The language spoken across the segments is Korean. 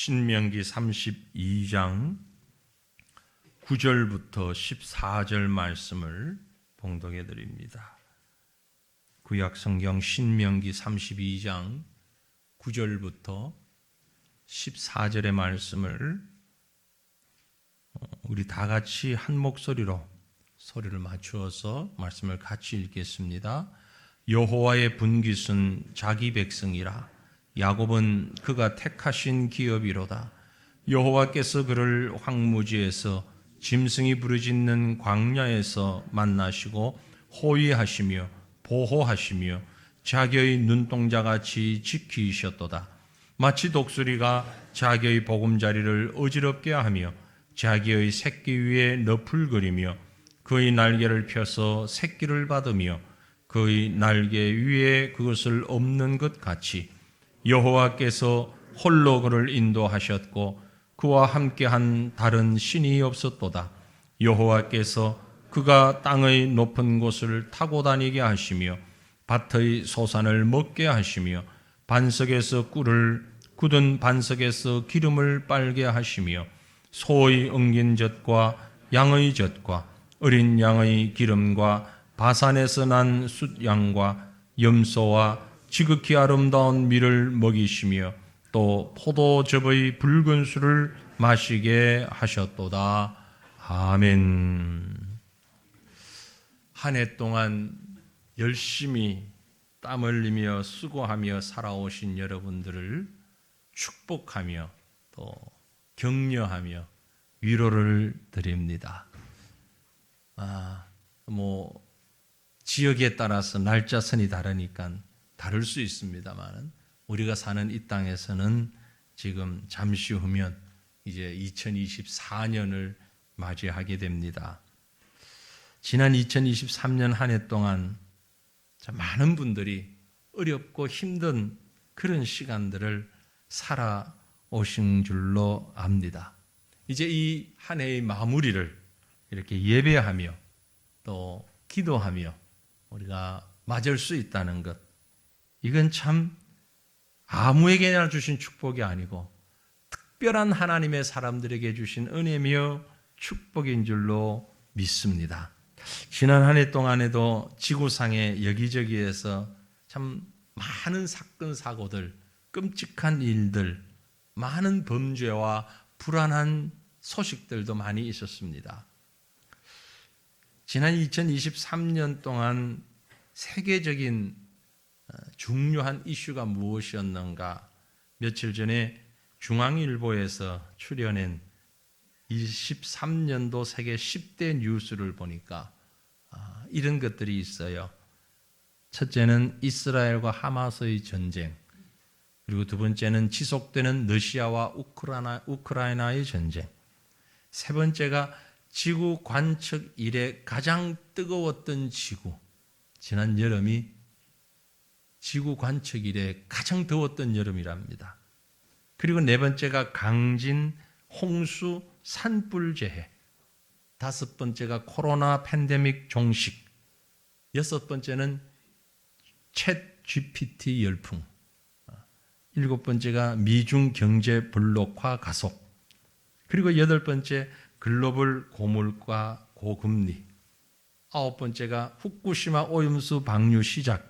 신명기 32장 9절부터 14절 말씀을 봉독해 드립니다. 구약성경 신명기 32장 9절부터 14절의 말씀을 우리 다 같이 한 목소리로 소리를 맞추어서 말씀을 같이 읽겠습니다. 여호와의 분깃은 자기 백성이라. 야곱은 그가 택하신 기업이로다. 여호와께서 그를 황무지에서 짐승이 부르짖는 광야에서 만나시고 호위하시며 보호하시며 자기의 눈동자같이 지키셨도다. 마치 독수리가 자기의 보금자리를 어지럽게 하며 자기의 새끼 위에 너풀거리며 그의 날개를 펴서 새끼를 받으며 그의 날개 위에 그것을 엎는 것 같이 여호와께서 홀로 그를 인도하셨고 그와 함께한 다른 신이 없었도다. 여호와께서 그가 땅의 높은 곳을 타고 다니게 하시며 밭의 소산을 먹게 하시며 반석에서 꿀을 굳은 반석에서 기름을 빨게 하시며 소의 엉긴 젖과 양의 젖과 어린 양의 기름과 바산에서 난 숫양과 염소와 지극히 아름다운 밀을 먹이시며 또 포도즙의 붉은 술을 마시게 하셨도다. 아멘. 한 해 동안 열심히 땀 흘리며 수고하며 살아오신 여러분들을 축복하며 또 격려하며 위로를 드립니다. 지역에 따라서 날짜선이 다르니까 다를 수 있습니다만 우리가 사는 이 땅에서는 지금 잠시 후면 이제 2024년을 맞이하게 됩니다. 지난 2023년 한 해 동안 많은 분들이 어렵고 힘든 그런 시간들을 살아오신 줄로 압니다. 이제 이 한 해의 마무리를 이렇게 예배하며 또 기도하며 우리가 맞을 수 있다는 것, 이건 참 아무에게나 주신 축복이 아니고 특별한 하나님의 사람들에게 주신 은혜며 축복인 줄로 믿습니다. 지난 한 해 동안에도 지구상의 여기저기에서 참 많은 사건 사고들, 끔찍한 일들, 많은 범죄와 불안한 소식들도 많이 있었습니다. 지난 2023년 동안 세계적인 중요한 이슈가 무엇이었는가? 며칠 전에 중앙일보에서 출연한 23년도 세계 10대 뉴스를 보니까 이런 것들이 있어요. 첫째는 이스라엘과 하마스의 전쟁, 그리고 두 번째는 지속되는 러시아와 우크라이나의 전쟁, 세 번째가 지구 관측 이래 가장 뜨거웠던 지구, 지난 여름이 지구 관측 이래 가장 더웠던 여름이랍니다. 그리고 네 번째가 강진, 홍수, 산불 재해, 다섯 번째가 코로나 팬데믹 종식, 여섯 번째는 챗 GPT 열풍, 일곱 번째가 미중 경제 블록화 가속, 그리고 여덟 번째 글로벌 고물가 고금리, 아홉 번째가 후쿠시마 오염수 방류 시작,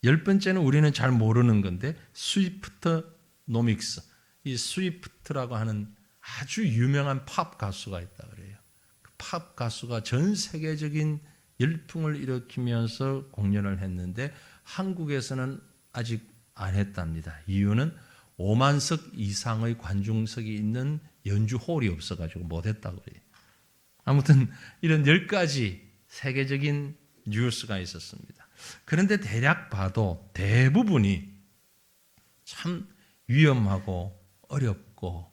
열 번째는 우리는 잘 모르는 건데 스위프트 노믹스, 이 스위프트라고 하는 아주 유명한 팝 가수가 있다 그래요. 그 팝 가수가 전 세계적인 열풍을 일으키면서 공연을 했는데 한국에서는 아직 안 했답니다. 이유는 5만 석 이상의 관중석이 있는 연주 홀이 없어가지고 못했다고 그래요. 아무튼 이런 10가지 세계적인 뉴스가 있었습니다. 그런데 대략 봐도 대부분이 참 위험하고 어렵고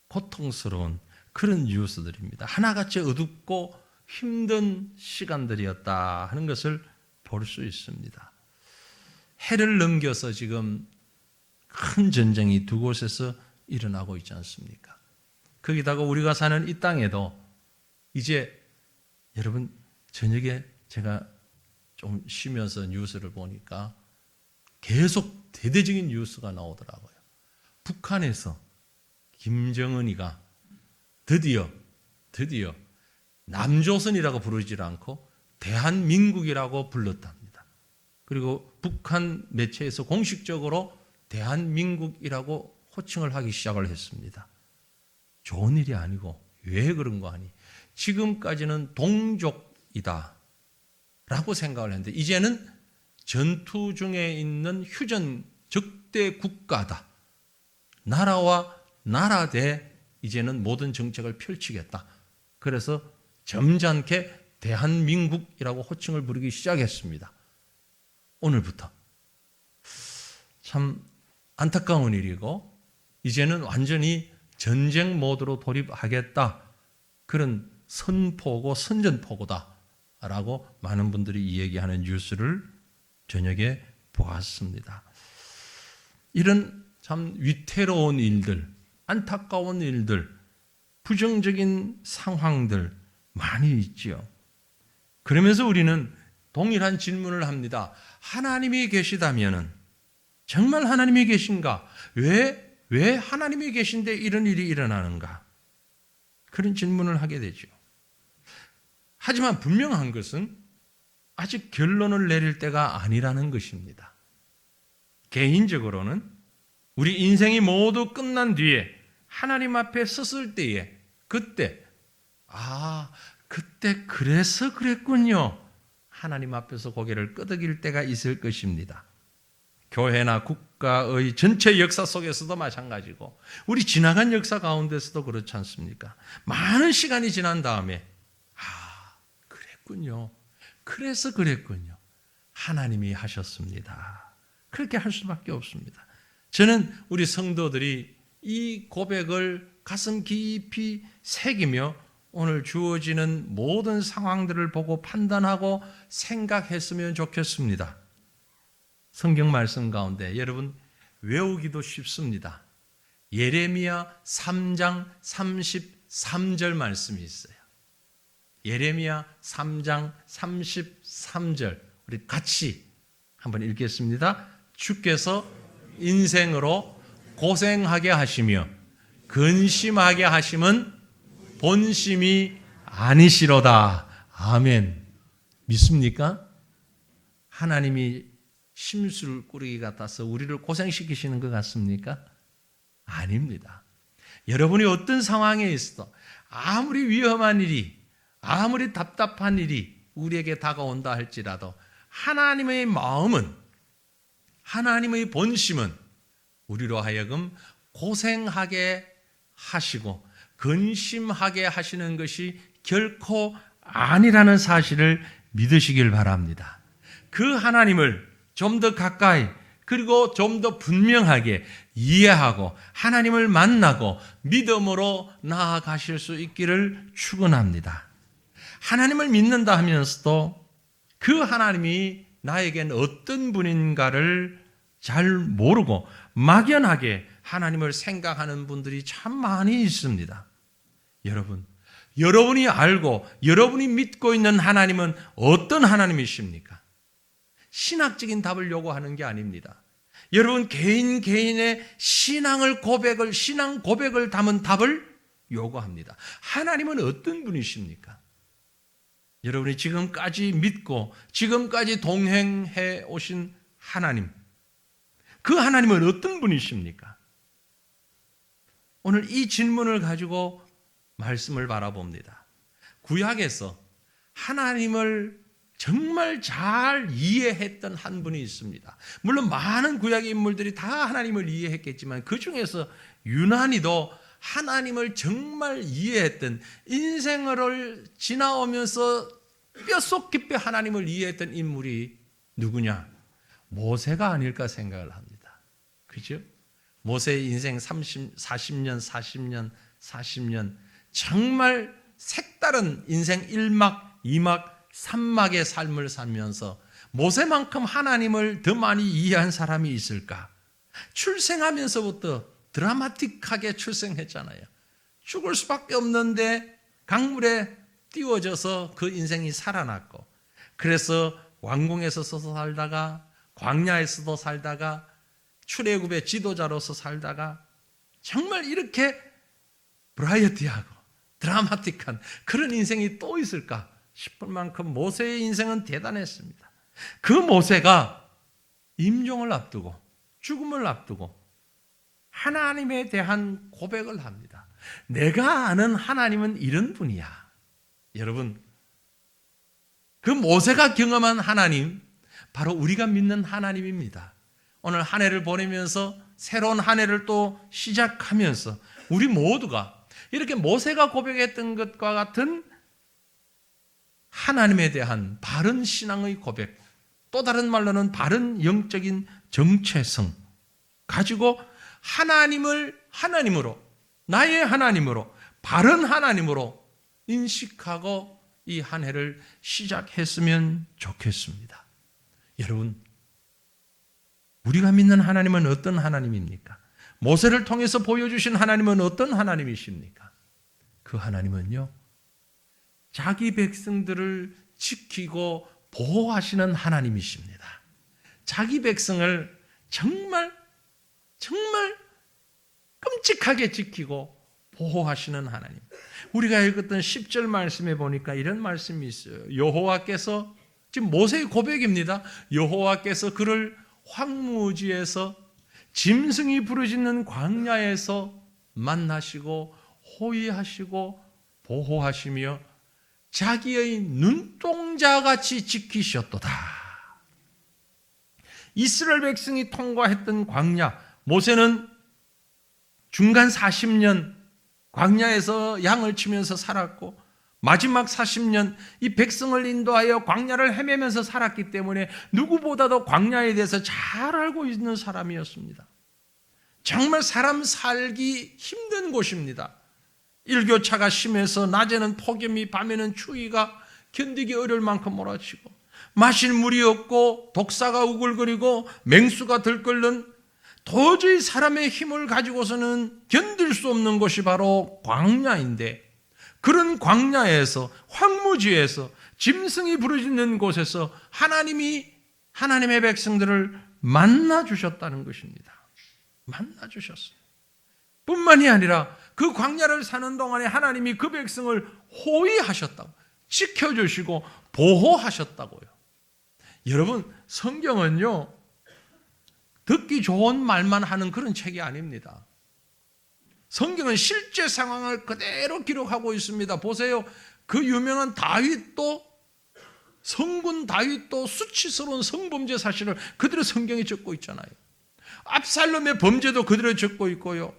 고통스러운 그런 뉴스들입니다. 하나같이 어둡고 힘든 시간들이었다 하는 것을 볼 수 있습니다. 해를 넘겨서 지금 큰 전쟁이 두 곳에서 일어나고 있지 않습니까? 거기다가 우리가 사는 이 땅에도 이제 여러분 저녁에 제가 좀 쉬면서 뉴스를 보니까 계속 대대적인 뉴스가 나오더라고요. 북한에서 김정은이가 드디어 남조선이라고 부르지 않고 대한민국이라고 불렀답니다. 그리고 북한 매체에서 공식적으로 대한민국이라고 호칭을 하기 시작을 했습니다. 좋은 일이 아니고 왜 그런 거 아니? 지금까지는 동족이다 라고 생각을 했는데 이제는 전투 중에 있는 휴전 적대 국가다. 나라와 나라 대 이제는 모든 정책을 펼치겠다. 그래서 점잖게 대한민국이라고 호칭을 부르기 시작했습니다. 오늘부터. 참 안타까운 일이고 이제는 완전히 전쟁 모드로 돌입하겠다. 그런 선포고 선전포고다라고 많은 분들이 이야기하는 뉴스를 저녁에 보았습니다. 이런 참 위태로운 일들, 안타까운 일들, 부정적인 상황들 많이 있지요. 그러면서 우리는 동일한 질문을 합니다. 하나님이 계시다면은 정말 하나님이 계신가? 왜 하나님이 계신데 이런 일이 일어나는가? 그런 질문을 하게 되죠. 하지만 분명한 것은 아직 결론을 내릴 때가 아니라는 것입니다. 개인적으로는 우리 인생이 모두 끝난 뒤에 하나님 앞에 섰을 때에 그때 그래서 그랬군요. 하나님 앞에서 고개를 끄덕일 때가 있을 것입니다. 교회나 국가의 전체 역사 속에서도 마찬가지고 우리 지나간 역사 가운데서도 그렇지 않습니까? 많은 시간이 지난 다음에 그랬군요. 그래서 그랬군요. 하나님이 하셨습니다. 그렇게 할 수밖에 없습니다. 저는 우리 성도들이 이 고백을 가슴 깊이 새기며 오늘 주어지는 모든 상황들을 보고 판단하고 생각했으면 좋겠습니다. 성경 말씀 가운데 여러분 외우기도 쉽습니다. 예레미야 3장 33절 말씀이 있어요. 예레미야 3장 33절 우리 같이 한번 읽겠습니다. 주께서 인생으로 고생하게 하시며 근심하게 하심은 본심이 아니시로다. 아멘. 믿습니까? 하나님이 심술 꾸리기 같아서 우리를 고생시키시는 것 같습니까? 아닙니다. 여러분이 어떤 상황에 있어도 아무리 위험한 일이 아무리 답답한 일이 우리에게 다가온다 할지라도 하나님의 마음은 하나님의 본심은 우리로 하여금 고생하게 하시고 근심하게 하시는 것이 결코 아니라는 사실을 믿으시길 바랍니다. 그 하나님을 좀 더 가까이 그리고 좀 더 분명하게 이해하고 하나님을 만나고 믿음으로 나아가실 수 있기를 축원합니다. 하나님을 믿는다 하면서도 그 하나님이 나에겐 어떤 분인가를 잘 모르고 막연하게 하나님을 생각하는 분들이 참 많이 있습니다. 여러분이 알고 여러분이 믿고 있는 하나님은 어떤 하나님이십니까? 신학적인 답을 요구하는 게 아닙니다. 여러분 개인의 신앙 고백을 담은 답을 요구합니다. 하나님은 어떤 분이십니까? 여러분이 지금까지 믿고 지금까지 동행해 오신 하나님, 그 하나님은 어떤 분이십니까? 오늘 이 질문을 가지고 말씀을 바라봅니다. 구약에서 하나님을 정말 잘 이해했던 한 분이 있습니다. 물론 많은 구약의 인물들이 다 하나님을 이해했겠지만 그 중에서 유난히도 하나님을 정말 이해했던 인생을 지나오면서 뼛속 깊이 하나님을 이해했던 인물이 누구냐? 모세가 아닐까 생각을 합니다. 그죠? 모세의 인생 40년 정말 색다른 인생 1막, 2막, 3막의 삶을 살면서 모세만큼 하나님을 더 많이 이해한 사람이 있을까? 출생하면서부터 드라마틱하게 출생했잖아요. 죽을 수밖에 없는데 강물에 띄워져서 그 인생이 살아났고, 그래서 왕궁에서 서서 살다가 광야에서도 살다가 출애굽의 지도자로서 살다가 정말 이렇게 브라이어티하고 드라마틱한 그런 인생이 또 있을까 싶을 만큼 모세의 인생은 대단했습니다. 그 모세가 임종을 앞두고 죽음을 앞두고 하나님에 대한 고백을 합니다. 내가 아는 하나님은 이런 분이야. 여러분, 그 모세가 경험한 하나님, 바로 우리가 믿는 하나님입니다. 오늘 한 해를 보내면서 새로운 한 해를 또 시작하면서 우리 모두가 이렇게 모세가 고백했던 것과 같은 하나님에 대한 바른 신앙의 고백, 또 다른 말로는 바른 영적인 정체성 가지고 하나님을 하나님으로, 나의 하나님으로, 바른 하나님으로 인식하고 이 한 해를 시작했으면 좋겠습니다. 여러분, 우리가 믿는 하나님은 어떤 하나님입니까? 모세를 통해서 보여주신 하나님은 어떤 하나님이십니까? 그 하나님은요, 자기 백성들을 지키고 보호하시는 하나님이십니다. 자기 백성을 정말 끔찍하게 지키고 보호하시는 하나님. 우리가 읽었던 10절 말씀에 보니까 이런 말씀이 있어요. 여호와께서, 지금 모세의 고백입니다. 여호와께서 그를 황무지에서 짐승이 부르짖는 광야에서 만나시고 호위하시고 보호하시며 자기의 눈동자같이 지키셨도다. 이스라엘 백성이 통과했던 광야, 모세는 중간 40년 광야에서 양을 치면서 살았고 마지막 40년 이 백성을 인도하여 광야를 헤매면서 살았기 때문에 누구보다도 광야에 대해서 잘 알고 있는 사람이었습니다. 정말 사람 살기 힘든 곳입니다. 일교차가 심해서 낮에는 폭염이, 밤에는 추위가 견디기 어려울 만큼 몰아치고 마실 물이 없고 독사가 우글거리고 맹수가 들끓는 도저히 사람의 힘을 가지고서는 견딜 수 없는 곳이 바로 광야인데, 그런 광야에서, 황무지에서, 짐승이 부르짖는 곳에서 하나님이 하나님의 백성들을 만나주셨다는 것입니다. 만나주셨어요. 뿐만이 아니라 그 광야를 사는 동안에 하나님이 그 백성을 호위하셨다고, 지켜주시고 보호하셨다고요. 여러분, 성경은요, 듣기 좋은 말만 하는 그런 책이 아닙니다. 성경은 실제 상황을 그대로 기록하고 있습니다. 보세요. 그 유명한 다윗도, 성군 다윗도 수치스러운 성범죄 사실을 그대로 성경에 적고 있잖아요. 압살롬의 범죄도 그대로 적고 있고요.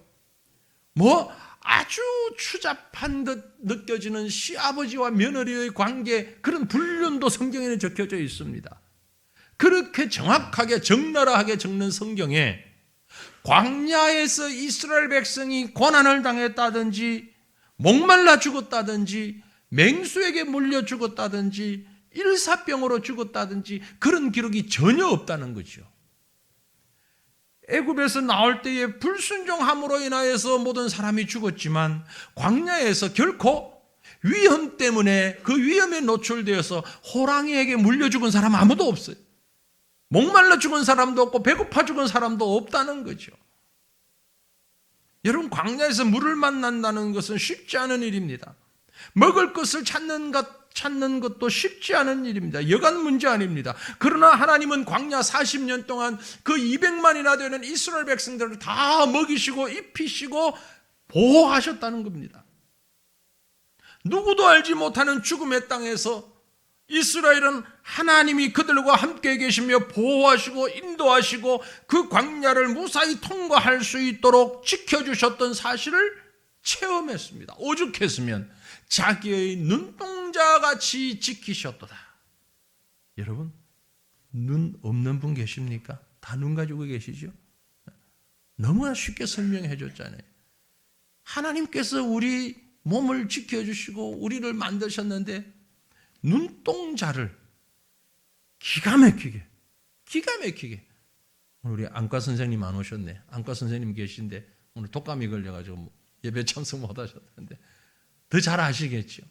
아주 추잡한 듯 느껴지는 시아버지와 며느리의 관계, 그런 불륜도 성경에는 적혀져 있습니다. 그렇게 정확하게 적나라하게 적는 성경에 광야에서 이스라엘 백성이 고난을 당했다든지 목말라 죽었다든지 맹수에게 물려 죽었다든지 일사병으로 죽었다든지 그런 기록이 전혀 없다는 거죠. 애굽에서 나올 때에 불순종함으로 인하여서 모든 사람이 죽었지만 광야에서 결코 위험 때문에 그 위험에 노출되어서 호랑이에게 물려 죽은 사람 아무도 없어요. 목말라 죽은 사람도 없고 배고파 죽은 사람도 없다는 거죠. 여러분, 광야에서 물을 만난다는 것은 쉽지 않은 일입니다. 먹을 것을 찾는 것도 쉽지 않은 일입니다. 여간 문제 아닙니다. 그러나 하나님은 광야 40년 동안 그 200만이나 되는 이스라엘 백성들을 다 먹이시고 입히시고 보호하셨다는 겁니다. 누구도 알지 못하는 죽음의 땅에서 이스라엘은 하나님이 그들과 함께 계시며 보호하시고 인도하시고 그 광야를 무사히 통과할 수 있도록 지켜주셨던 사실을 체험했습니다. 오죽했으면 자기의 눈동자같이 지키셨도다. 여러분, 눈 없는 분 계십니까? 다 눈 가지고 계시죠? 너무나 쉽게 설명해 줬잖아요. 하나님께서 우리 몸을 지켜주시고 우리를 만드셨는데 눈동자를 기가 막히게 오늘 우리 안과 선생님 안 오셨네. 안과 선생님 계신데 오늘 독감이 걸려가지고 예배 참석 못 하셨는데 더 잘 아시겠죠.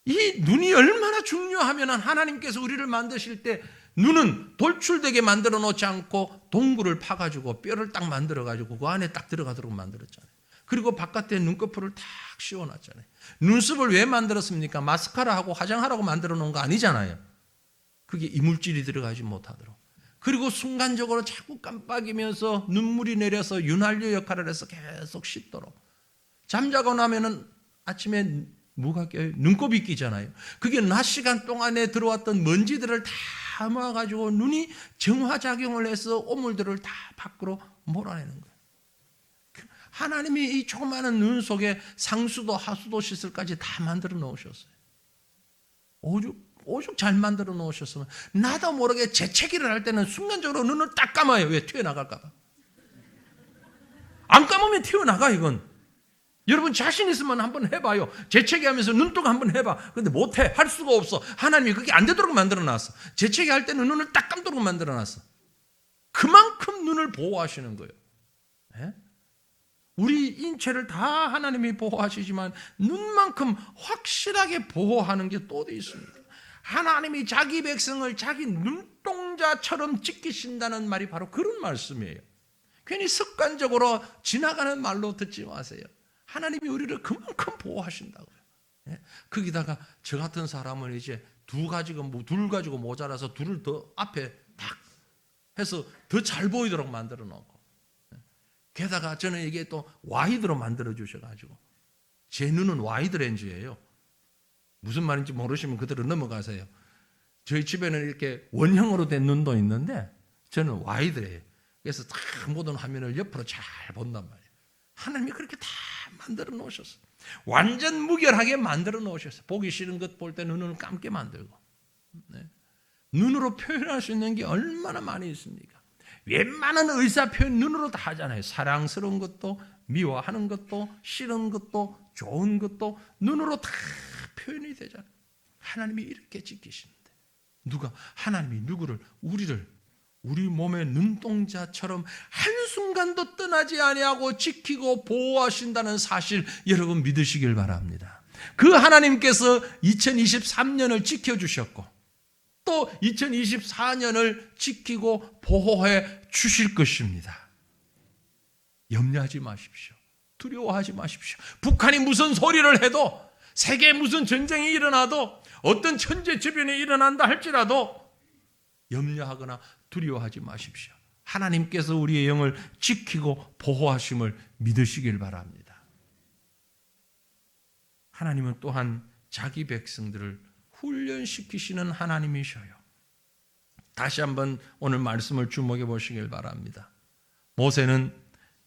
이 눈이 얼마나 중요하면 하나님께서 우리를 만드실 때 눈은 돌출되게 만들어 놓지 않고 동굴을 파가지고 뼈를 딱 만들어가지고 그 안에 딱 들어가도록 만들었잖아요. 그리고 바깥에 눈꺼풀을 탁 씌워놨잖아요. 눈썹을 왜 만들었습니까? 마스카라하고 화장하라고 만들어 놓은 거 아니잖아요. 그게 이물질이 들어가지 못하도록. 그리고 순간적으로 자꾸 깜빡이면서 눈물이 내려서 윤활유 역할을 해서 계속 씻도록. 잠자고 나면은 아침에 뭐가 껴요? 눈곱이 끼잖아요. 그게 낮 시간 동안에 들어왔던 먼지들을 다 모아가지고 눈이 정화작용을 해서 오물들을 다 밖으로 몰아내는 거예요. 하나님이 이 조그마한 눈 속에 상수도 하수도 시설까지 다 만들어 놓으셨어요. 오죽 잘 만들어 놓으셨으면 나도 모르게 재채기를 할 때는 순간적으로 눈을 딱 감아요. 왜? 튀어나갈까 봐. 안 감으면 튀어나가 이건. 여러분 자신 있으면 한번 해봐요. 재채기하면서 눈뜨고 한번 해봐. 근데 못해. 할 수가 없어. 하나님이 그게 안 되도록 만들어놨어. 재채기할 때는 눈을 딱 감도록 만들어놨어. 그만큼 눈을 보호하시는 거예요. 네? 우리 인체를 다 하나님이 보호하시지만 눈만큼 확실하게 보호하는 게 또 돼 있습니다. 하나님이 자기 백성을 자기 눈동자처럼 지키신다는 말이 바로 그런 말씀이에요. 괜히 습관적으로 지나가는 말로 듣지 마세요. 하나님이 우리를 그만큼 보호하신다고요. 거기다가 저 같은 사람은 이제 둘 가지고 모자라서 둘을 더 앞에 딱 해서 더 잘 보이도록 만들어 놓고, 게다가 저는 이게 또 와이드로 만들어 주셔가지고, 제 눈은 와이드 렌즈예요. 무슨 말인지 모르시면 그대로 넘어가세요. 저희 집에는 이렇게 원형으로 된 눈도 있는데 저는 와이드예요. 그래서 다 모든 화면을 옆으로 잘 본단 말이에요. 하나님이 그렇게 다 만들어 놓으셨어요. 완전 무결하게 만들어 놓으셨어요. 보기 싫은 것 볼 때 눈을 감게 만들고. 네. 눈으로 표현할 수 있는 게 얼마나 많이 있습니까? 웬만한 의사 표현 눈으로 다 하잖아요. 사랑스러운 것도, 미워하는 것도, 싫은 것도, 좋은 것도 눈으로 다 표현이 되잖아요. 하나님이 이렇게 지키시는데 누가 하나님이 우리 몸의 눈동자처럼 한순간도 떠나지 아니하고 지키고 보호하신다는 사실 여러분 믿으시길 바랍니다. 그 하나님께서 2023년을 지켜주셨고 또 2024년을 지키고 보호해 주실 것입니다. 염려하지 마십시오. 두려워하지 마십시오. 북한이 무슨 소리를 해도, 세계에 무슨 전쟁이 일어나도, 어떤 천재지변이 일어난다 할지라도 염려하거나 두려워하지 마십시오. 하나님께서 우리의 영을 지키고 보호하심을 믿으시길 바랍니다. 하나님은 또한 자기 백성들을 훈련시키시는 하나님이셔요. 다시 한번 오늘 말씀을 주목해 보시길 바랍니다. 모세는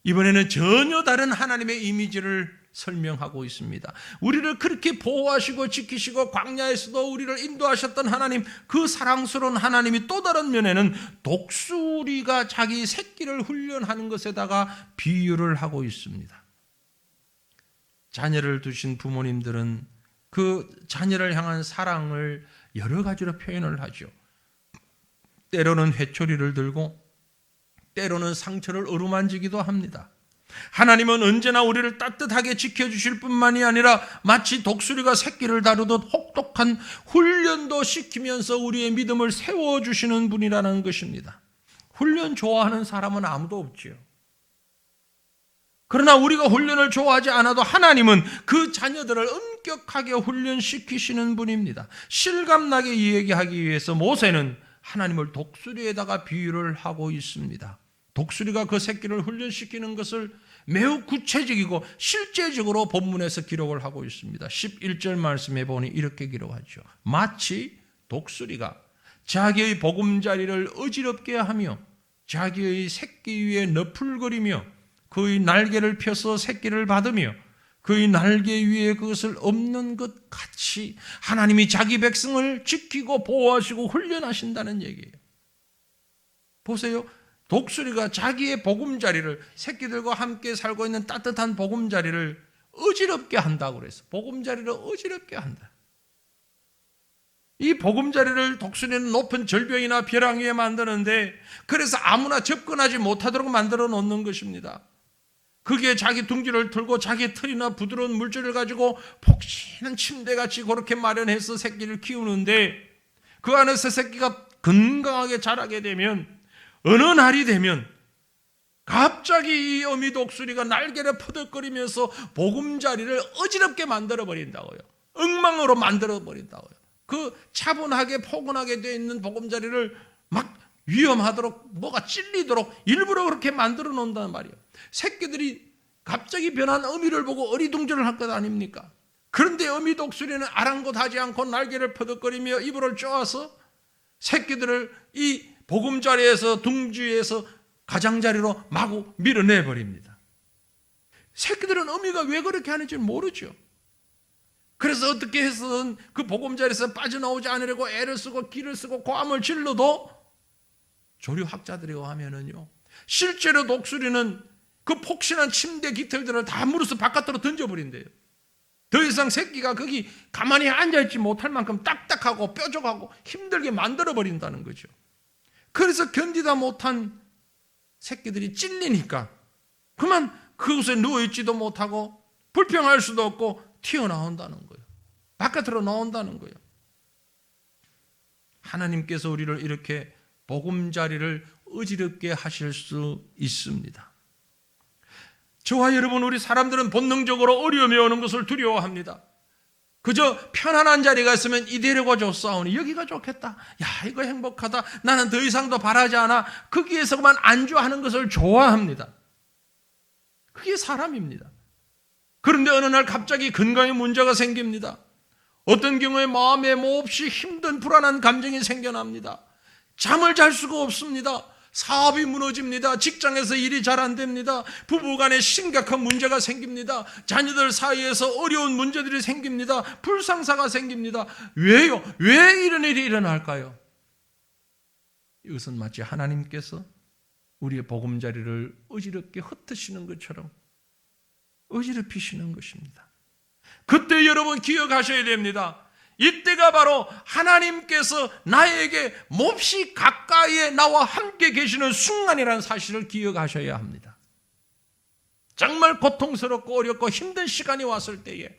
이번에는 전혀 다른 하나님의 이미지를 설명하고 있습니다. 우리를 그렇게 보호하시고 지키시고 광야에서도 우리를 인도하셨던 하나님, 그 사랑스러운 하나님이 또 다른 면에는 독수리가 자기 새끼를 훈련하는 것에다가 비유를 하고 있습니다. 자녀를 두신 부모님들은 그 자녀를 향한 사랑을 여러 가지로 표현을 하죠. 때로는 회초리를 들고 때로는 상처를 어루만지기도 합니다. 하나님은 언제나 우리를 따뜻하게 지켜주실 뿐만이 아니라 마치 독수리가 새끼를 다루듯 혹독한 훈련도 시키면서 우리의 믿음을 세워주시는 분이라는 것입니다. 훈련 좋아하는 사람은 아무도 없지요. 그러나 우리가 훈련을 좋아하지 않아도 하나님은 그 자녀들을 엄격하게 훈련시키시는 분입니다. 실감나게 이야기하기 위해서 모세는 하나님을 독수리에다가 비유를 하고 있습니다. 독수리가 그 새끼를 훈련시키는 것을 매우 구체적이고 실제적으로 본문에서 기록을 하고 있습니다. 11절 말씀에 보니 이렇게 기록하죠. 마치 독수리가 자기의 보금자리를 어지럽게 하며 자기의 새끼 위에 너풀거리며 그의 날개를 펴서 새끼를 받으며 그의 날개 위에 그것을 엎는 것 같이 하나님이 자기 백성을 지키고 보호하시고 훈련하신다는 얘기예요. 보세요. 독수리가 자기의 보금자리를, 새끼들과 함께 살고 있는 따뜻한 보금자리를 어지럽게 한다고 그랬어. 보금자리를 어지럽게 한다. 이 보금자리를 독수리는 높은 절벽이나 벼랑 위에 만드는데 그래서 아무나 접근하지 못하도록 만들어 놓는 것입니다. 그게 자기 둥지를 틀고 자기 털이나 부드러운 물질을 가지고 폭신한 침대같이 그렇게 마련해서 새끼를 키우는데 그 안에서 새끼가 건강하게 자라게 되면 어느 날이 되면 갑자기 이 어미 독수리가 날개를 퍼덕거리면서 보금자리를 어지럽게 만들어버린다고요. 엉망으로 만들어버린다고요. 그 차분하게 포근하게 되어 있는 보금자리를 막 위험하도록 뭐가 찔리도록 일부러 그렇게 만들어 놓는단 말이에요. 새끼들이 갑자기 변한 어미를 보고 어리둥절을 할 것 아닙니까? 그런데 어미 독수리는 아랑곳하지 않고 날개를 퍼덕거리며 이불을 쪼아서 새끼들을 이 보금자리에서 둥지에서 가장자리로 마구 밀어내버립니다. 새끼들은 어미가 왜 그렇게 하는지 모르죠. 그래서 어떻게 해서든 그 보금자리에서 빠져나오지 않으려고 애를 쓰고 기를 쓰고 고함을 질러도 조류학자들이 하면은요, 실제로 독수리는 그 폭신한 침대 깃털들을 다 물어서 바깥으로 던져버린대요. 더 이상 새끼가 거기 가만히 앉아있지 못할 만큼 딱딱하고 뾰족하고 힘들게 만들어버린다는 거죠. 그래서 견디다 못한 새끼들이 찔리니까 그만 그곳에 누워있지도 못하고 불평할 수도 없고 튀어나온다는 거예요. 바깥으로 나온다는 거예요. 하나님께서 우리를 이렇게 보금자리를 어지럽게 하실 수 있습니다. 저와 여러분, 우리 사람들은 본능적으로 어려움이 오는 것을 두려워합니다. 그저 편안한 자리가 있으면 이대로가 좋사오니 여기가 좋겠다. 야, 이거 행복하다. 나는 더 이상 더 바라지 않아. 거기에서 그만 안주하는 것을 좋아합니다. 그게 사람입니다. 그런데 어느 날 갑자기 건강에 문제가 생깁니다. 어떤 경우에 마음에 몹시 힘든 불안한 감정이 생겨납니다. 잠을 잘 수가 없습니다. 사업이 무너집니다. 직장에서 일이 잘 안 됩니다. 부부간에 심각한 문제가 생깁니다. 자녀들 사이에서 어려운 문제들이 생깁니다. 불상사가 생깁니다. 왜요? 왜 이런 일이 일어날까요? 이것은 마치 하나님께서 우리의 보금자리를 어지럽게 흩으시는 것처럼 어지럽히시는 것입니다. 그때 여러분 기억하셔야 됩니다. 이때가 바로 하나님께서 나에게 몹시 가까이에 나와 함께 계시는 순간이라는 사실을 기억하셔야 합니다. 정말 고통스럽고 어렵고 힘든 시간이 왔을 때에,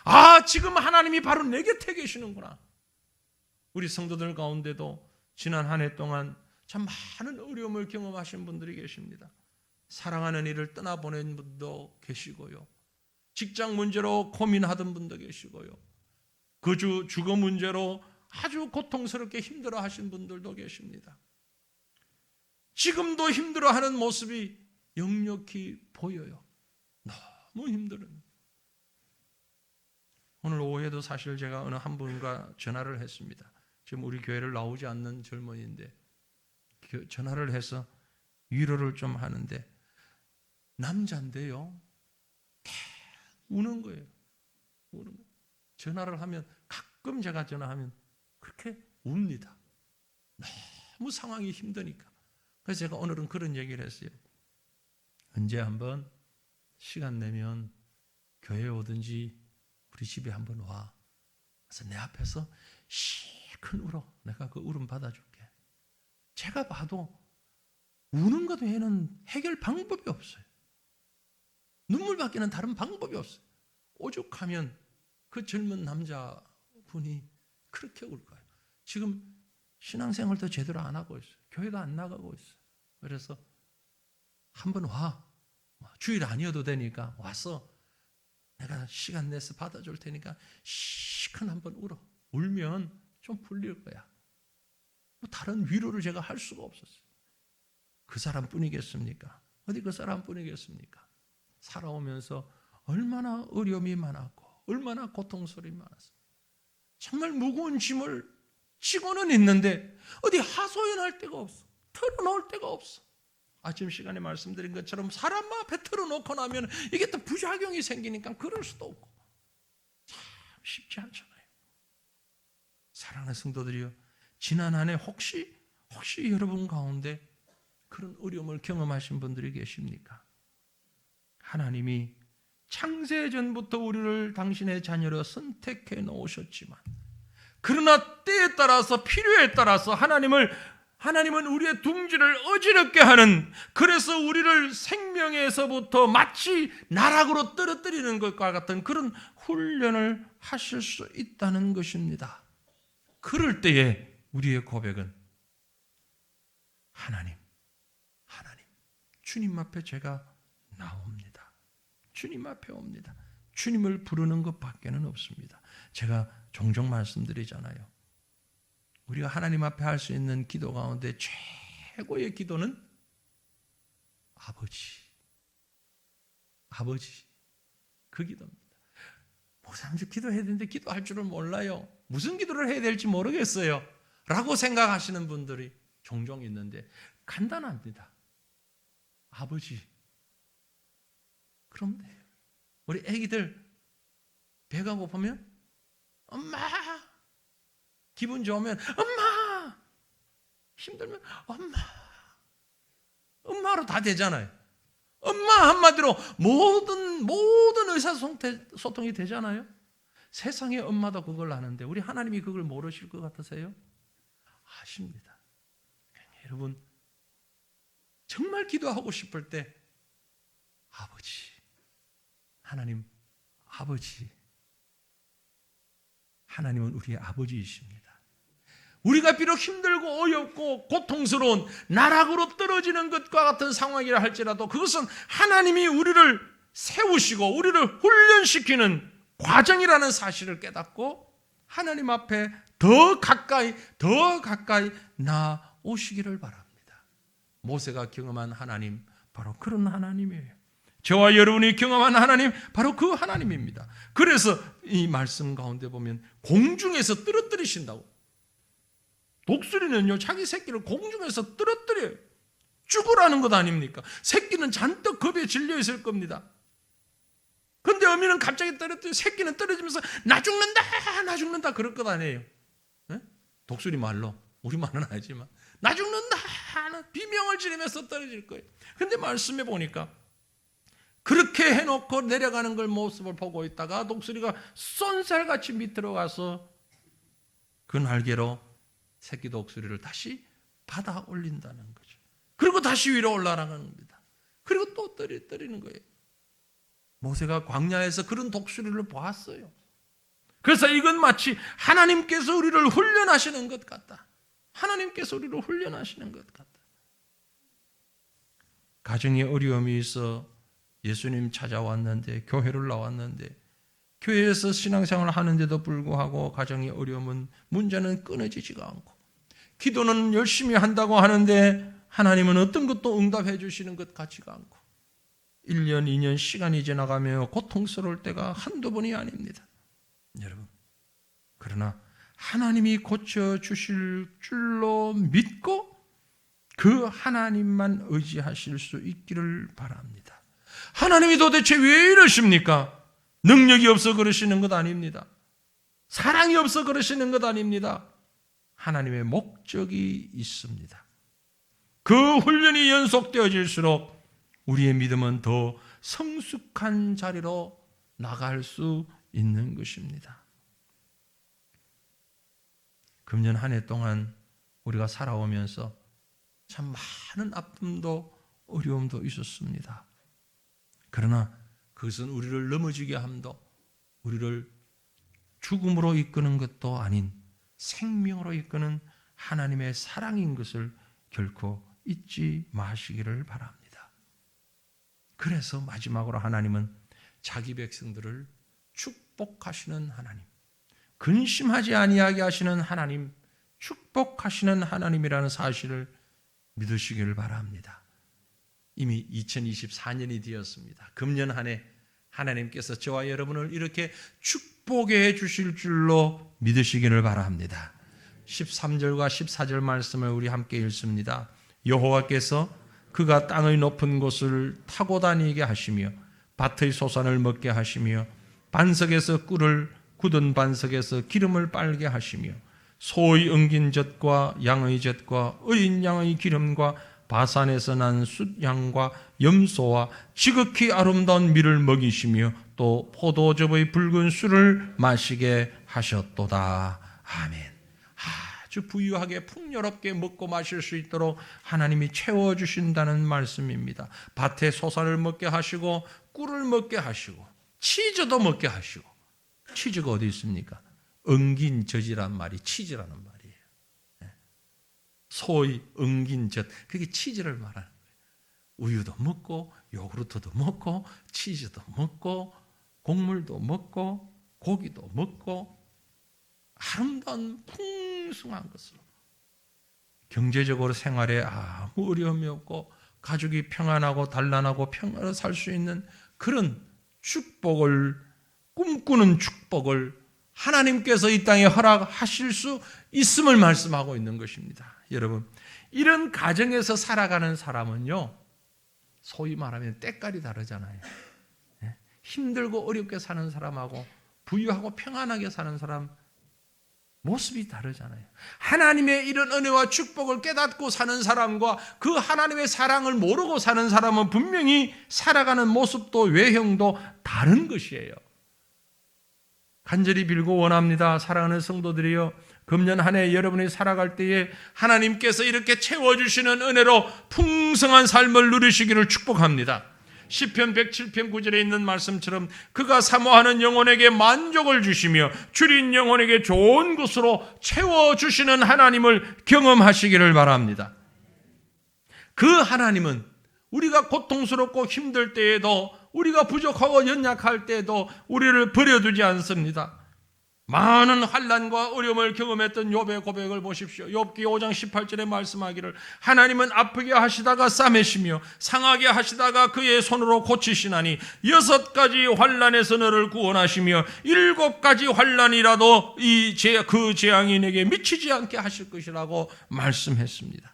아, 지금 하나님이 바로 내 곁에 계시는구나. 우리 성도들 가운데도 지난 한 해 동안 참 많은 어려움을 경험하신 분들이 계십니다. 사랑하는 이를 떠나보낸 분도 계시고요, 직장 문제로 고민하던 분도 계시고요, 거주 주거 문제로 아주 고통스럽게 힘들어하신 분들도 계십니다. 지금도 힘들어하는 모습이 역력히 보여요. 너무 힘들어요. 오늘 오후에도 사실 제가 어느 한 분과 전화를 했습니다. 지금 우리 교회를 나오지 않는 젊은이인데 전화를 해서 위로를 좀 하는데, 남자인데요, 우는 거예요. 우는 거예요. 전화를 하면, 가끔 제가 전화하면 그렇게 웁니다. 너무 상황이 힘드니까. 그래서 제가 오늘은 그런 얘기를 했어요. 언제 한번 시간 내면 교회에 오든지 우리 집에 한번 와. 그래서 내 앞에서 실컷 울어. 내가 그 울음 받아줄게. 제가 봐도 우는 것 외에는 해결 방법이 없어요. 눈물밖에는 다른 방법이 없어요. 오죽하면 그 젊은 남자분이 그렇게 울 거예요. 지금 신앙생활도 제대로 안 하고 있어요. 교회도 안 나가고 있어요. 그래서 한번 와. 주일 아니어도 되니까 와서 내가 시간 내서 받아줄 테니까 시큰 한번 울어. 울면 좀 풀릴 거야. 다른 위로를 제가 할 수가 없었어요. 그 사람뿐이겠습니까? 어디 그 사람뿐이겠습니까? 살아오면서 얼마나 어려움이 많았고 얼마나 고통스러움이 많았어요. 정말 무거운 짐을 지고는 있는데 어디 하소연할 데가 없어. 털어놓을 데가 없어. 아침 시간에 말씀드린 것처럼 사람 앞에 털어놓고 나면 이게 또 부작용이 생기니까 그럴 수도 없고 참 쉽지 않잖아요. 사랑하는 성도들이요, 지난 한 해 혹시 여러분 가운데 그런 어려움을 경험하신 분들이 계십니까? 하나님이 창세전부터 우리를 당신의 자녀로 선택해 놓으셨지만, 그러나 때에 따라서 필요에 따라서 하나님은 우리의 둥지를 어지럽게 하는, 그래서 우리를 생명에서부터 마치 나락으로 떨어뜨리는 것과 같은 그런 훈련을 하실 수 있다는 것입니다. 그럴 때에 우리의 고백은 하나님, 주님 앞에 제가 나옵니다. 주님 앞에 옵니다. 주님을 부르는 것밖에는 없습니다. 제가 종종 말씀드리잖아요. 우리가 하나님 앞에 할 수 있는 기도 가운데 최고의 기도는 아버지 그 기도입니다. 목사님 기도해야 되는데 기도할 줄을 몰라요. 무슨 기도를 해야 될지 모르겠어요 라고 생각하시는 분들이 종종 있는데 간단합니다. 아버지. 그럼 돼요. 우리 애기들 배가 고프면 엄마, 기분 좋으면 엄마, 힘들면 엄마, 엄마로 다 되잖아요. 엄마 한마디로 모든 의사소통이 되잖아요. 세상의 엄마도 그걸 아는데 우리 하나님이 그걸 모르실 것 같으세요? 아십니다. 여러분 정말 기도하고 싶을 때 아버지, 하나님 아버지, 하나님은 우리의 아버지이십니다. 우리가 비록 힘들고 어렵고 고통스러운 나락으로 떨어지는 것과 같은 상황이라 할지라도 그것은 하나님이 우리를 세우시고 우리를 훈련시키는 과정이라는 사실을 깨닫고 하나님 앞에 더 가까이 나오시기를 바랍니다. 모세가 경험한 하나님 바로 그런 하나님이에요. 저와 여러분이 경험한 하나님 바로 그 하나님입니다. 그래서 이 말씀 가운데 보면 공중에서 떨어뜨리신다고. 독수리는요 자기 새끼를 공중에서 떨어뜨려요. 죽으라는 것 아닙니까? 새끼는 잔뜩 겁에 질려 있을 겁니다. 근데 어미는 갑자기 떨어뜨려 새끼는 떨어지면서 나 죽는다 그럴 것 아니에요. 네? 독수리 말로 우리 말은 아니지만 나 죽는다 하는 비명을 지르면서 떨어질 거예요. 근데 말씀해 보니까 그렇게 해놓고 내려가는 걸 모습을 보고 있다가 독수리가 쏜살같이 밑으로 가서 그 날개로 새끼 독수리를 다시 받아 올린다는 거죠. 그리고 다시 위로 올라가는 겁니다. 그리고 또 때리는 거예요. 모세가 광야에서 그런 독수리를 보았어요. 그래서 이건 마치 하나님께서 우리를 훈련하시는 것 같다. 하나님께서 우리를 훈련하시는 것 같다. 가정에 어려움이 있어 예수님 찾아왔는데 교회를 나왔는데 교회에서 신앙생활을 하는데도 불구하고 가정의 어려움은 문제는 끊어지지가 않고 기도는 열심히 한다고 하는데 하나님은 어떤 것도 응답해 주시는 것 같지가 않고 1년, 2년 시간이 지나가며 고통스러울 때가 한두 번이 아닙니다. 여러분, 그러나 하나님이 고쳐주실 줄로 믿고 그 하나님만 의지하실 수 있기를 바랍니다. 하나님이 도대체 왜 이러십니까? 능력이 없어 그러시는 것 아닙니다. 사랑이 없어 그러시는 것 아닙니다. 하나님의 목적이 있습니다. 그 훈련이 연속되어질수록 우리의 믿음은 더 성숙한 자리로 나갈 수 있는 것입니다. 금년 한 해 동안 우리가 살아오면서 참 많은 아픔도 어려움도 있었습니다. 그러나 그것은 우리를 넘어지게 함도 우리를 죽음으로 이끄는 것도 아닌 생명으로 이끄는 하나님의 사랑인 것을 결코 잊지 마시기를 바랍니다. 그래서 마지막으로 하나님은 자기 백성들을 축복하시는 하나님, 근심하지 아니하게 하시는 하나님, 축복하시는 하나님이라는 사실을 믿으시기를 바랍니다. 이미 2024년이 되었습니다. 금년 한 해 하나님께서 저와 여러분을 이렇게 축복해 주실 줄로 믿으시기를 바랍니다. 13절과 14절 말씀을 우리 함께 읽습니다. 여호와께서 그가 땅의 높은 곳을 타고 다니게 하시며 밭의 소산을 먹게 하시며 반석에서 꿀을 굳은 반석에서 기름을 빨게 하시며 소의 엉긴 젖과 양의 젖과 어린 양의 기름과 바산에서 난 숫양과 염소와 지극히 아름다운 밀을 먹이시며 또 포도즙의 붉은 술을 마시게 하셨도다. 아멘. 아주 부유하게 풍요롭게 먹고 마실 수 있도록 하나님이 채워주신다는 말씀입니다. 밭에 소산을 먹게 하시고 꿀을 먹게 하시고 치즈도 먹게 하시고. 치즈가 어디 있습니까? 엉긴 젖이란 말이 치즈라는 말이에요. 소의 엉긴 젖, 그게 치즈를 말하는 거예요. 우유도 먹고 요구르트도 먹고 치즈도 먹고 곡물도 먹고 고기도 먹고 아름다운 풍성한 것으로 경제적으로 생활에 아무 어려움이 없고 가족이 평안하고 단란하고 평안하게 살 수 있는 그런 축복을 꿈꾸는 축복을 하나님께서 이 땅에 허락하실 수 있음을 말씀하고 있는 것입니다. 여러분, 이런 가정에서 살아가는 사람은요, 소위 말하면 때깔이 다르잖아요. 힘들고 어렵게 사는 사람하고 부유하고 평안하게 사는 사람 모습이 다르잖아요. 하나님의 이런 은혜와 축복을 깨닫고 사는 사람과 그 하나님의 사랑을 모르고 사는 사람은 분명히 살아가는 모습도 외형도 다른 것이에요. 간절히 빌고 원합니다. 사랑하는 성도들이여, 금년 한 해 여러분이 살아갈 때에 하나님께서 이렇게 채워주시는 은혜로 풍성한 삶을 누리시기를 축복합니다. 시편 107편 9절에 있는 말씀처럼 그가 사모하는 영혼에게 만족을 주시며 줄인 영혼에게 좋은 것으로 채워주시는 하나님을 경험하시기를 바랍니다. 그 하나님은 우리가 고통스럽고 힘들 때에도, 우리가 부족하고 연약할 때에도 우리를 버려두지 않습니다. 많은 환난과 어려움을 경험했던 욥의 고백을 보십시오. 욥기 5장 18절에 말씀하기를 하나님은 아프게 하시다가 싸매시며 상하게 하시다가 그의 손으로 고치시나니 6가지 환난에서 너를 구원하시며 7가지 환난이라도 그 재앙이 내게 미치지 않게 하실 것이라고 말씀했습니다.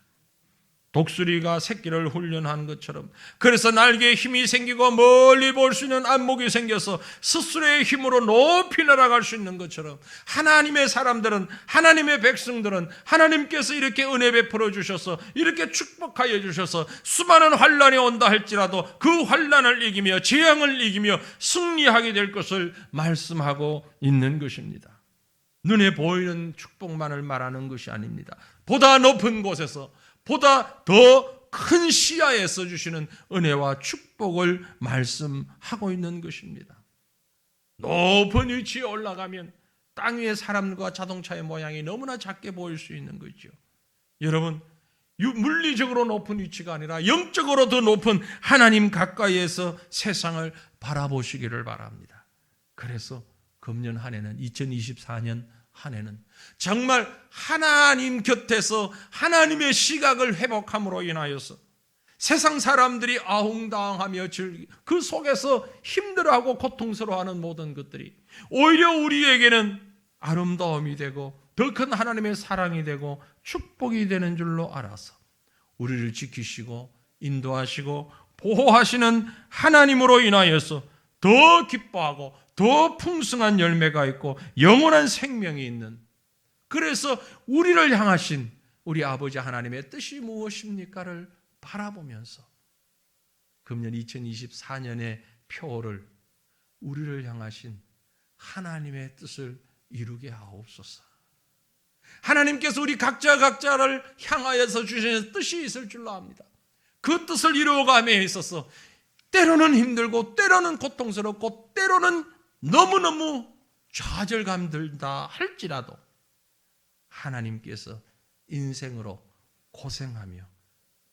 독수리가 새끼를 훈련한 것처럼, 그래서 날개에 힘이 생기고 멀리 볼 수 있는 안목이 생겨서 스스로의 힘으로 높이 날아갈 수 있는 것처럼, 하나님의 사람들은, 하나님의 백성들은 하나님께서 이렇게 은혜 베풀어 주셔서, 이렇게 축복하여 주셔서 수많은 환난이 온다 할지라도 그 환난을 이기며 재앙을 이기며 승리하게 될 것을 말씀하고 있는 것입니다. 눈에 보이는 축복만을 말하는 것이 아닙니다. 보다 높은 곳에서, 보다 더 큰 시야에서 주시는 은혜와 축복을 말씀하고 있는 것입니다. 높은 위치에 올라가면 땅 위의 사람과 자동차의 모양이 너무나 작게 보일 수 있는 거죠. 여러분, 물리적으로 높은 위치가 아니라 영적으로 더 높은 하나님 가까이에서 세상을 바라보시기를 바랍니다. 그래서 금년 한 해는, 2024년 한 해는 정말 하나님 곁에서 하나님의 시각을 회복함으로 인하여서 세상 사람들이 아웅다웅하며 그 속에서 힘들어하고 고통스러워하는 모든 것들이 오히려 우리에게는 아름다움이 되고 더 큰 하나님의 사랑이 되고 축복이 되는 줄로 알아서 우리를 지키시고 인도하시고 보호하시는 하나님으로 인하여서 더 기뻐하고 더 풍성한 열매가 있고 영원한 생명이 있는, 그래서 우리를 향하신 우리 아버지 하나님의 뜻이 무엇입니까를 바라보면서 금년 2024년의 표를 우리를 향하신 하나님의 뜻을 이루게 하옵소서. 하나님께서 우리 각자를 향하여서 주시는 뜻이 있을 줄로 압니다. 그 뜻을 이루어감에 있어서 때로는 힘들고 때로는 고통스럽고 때로는 너무너무 좌절감 들다 할지라도 하나님께서 인생으로 고생하며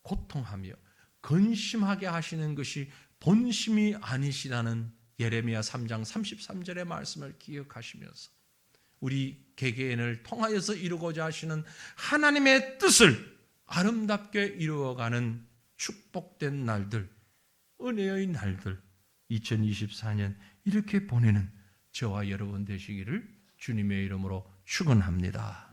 고통하며 근심하게 하시는 것이 본심이 아니시라는 예레미야 3장 33절의 말씀을 기억하시면서 우리 개개인을 통하여서 이루고자 하시는 하나님의 뜻을 아름답게 이루어가는 축복된 날들, 은혜의 날들, 2024년 이렇게 보내는 저와 여러분 되시기를 주님의 이름으로 축원합니다.